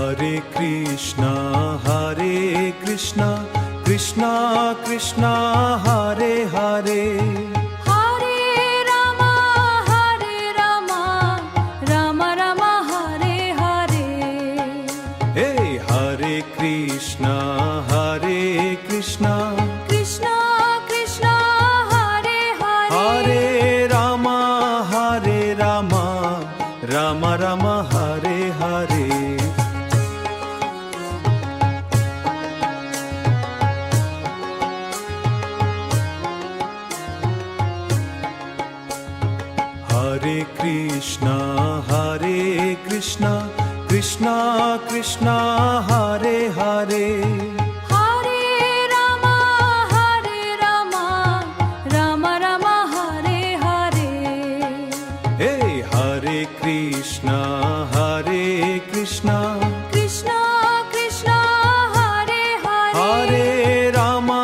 Hare Krishna, Krishna Krishna, Hare Hare, Hare Rama, Rama Rama, Hare Hare. Hey, Hare Krishna, Krishna Krishna, Hare Hare. Hare Rama, Rama Rama, Hare Hare. Hare Krishna, Krishna Krishna, Hare Hare, Hare Rama, Rama Rama, Hare Hare. Hey, Hare Krishna, Krishna Krishna, Hare Hare. Hare Rama,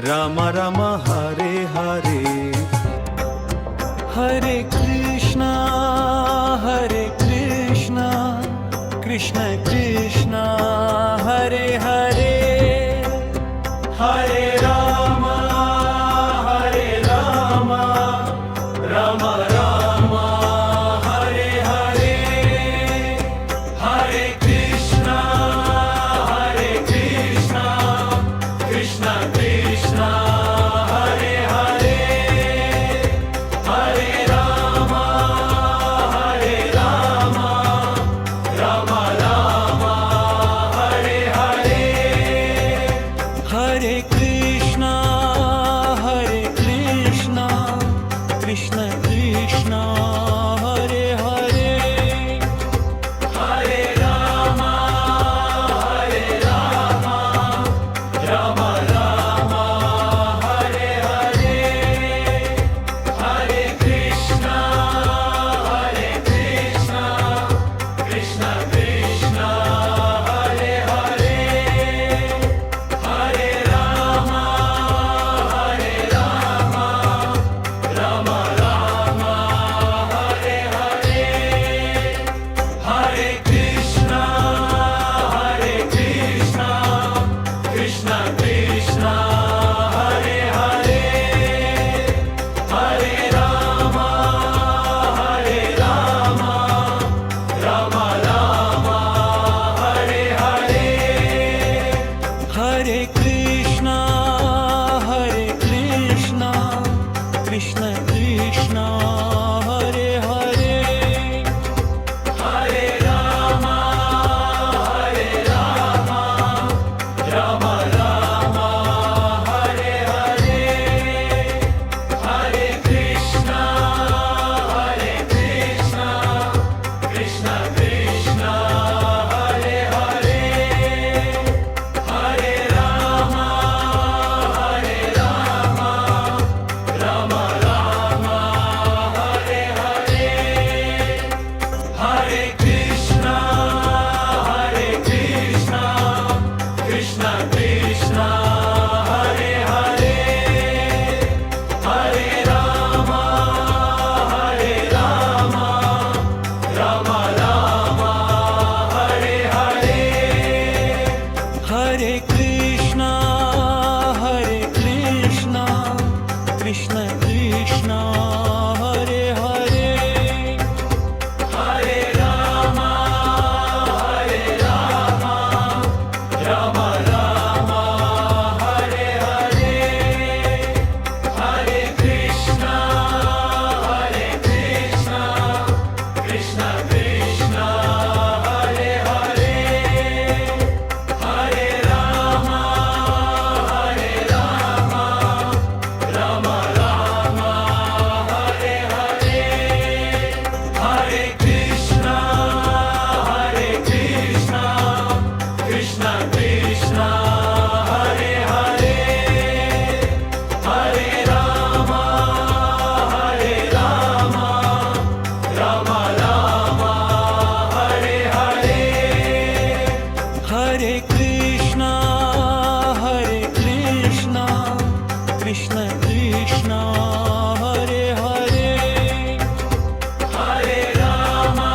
Rama Rama, Hare Hare. Hare Krishna, Krishna Krishna, Hare Hare, Hare Rama, Rama Rama, Hare Hare, Hare Krishna, Krishna Krishna, Hare Hare, Hare Rama, Rama Rama, Hare Hare, Hare Krishna, Krishna Krishna, Hare Hare, Hare Rama, Rama Rama, Hare Hare, Hare Krishna, Krishna Krishna, Hare Hare, Hare Rama, Rama Rama, Hare Hare, Hare Krishna, Krishna Krishna, Hare Hare, Hare Rama, Rama Rama, Hare Hare, Hare Krishna, Krishna Krishna, Hare Hare, Hare Rama, Rama Rama, Hare Hare, Hare Krishna, Krishna Krishna, Hare Hare, Hare Rama, Rama Rama, Hare Hare, Hare Krishna, Krishna Krishna, Hare Hare, Hare Rama, Rama Rama, Hare Hare, Hare Krishna, Krishna Krishna, Hare Hare, Hare Rama, Rama Rama, Hare Hare, Hare Krishna, Krishna Krishna, Hare Hare, Hare Rama, Rama Rama, Hare Hare, Hare Krishna, Krishna Krishna, Hare Hare, Hare Rama, Rama Rama, Hare Hare, Hare Krishna, Krishna Krishna, Hare Hare, Hare Rama,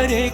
Hare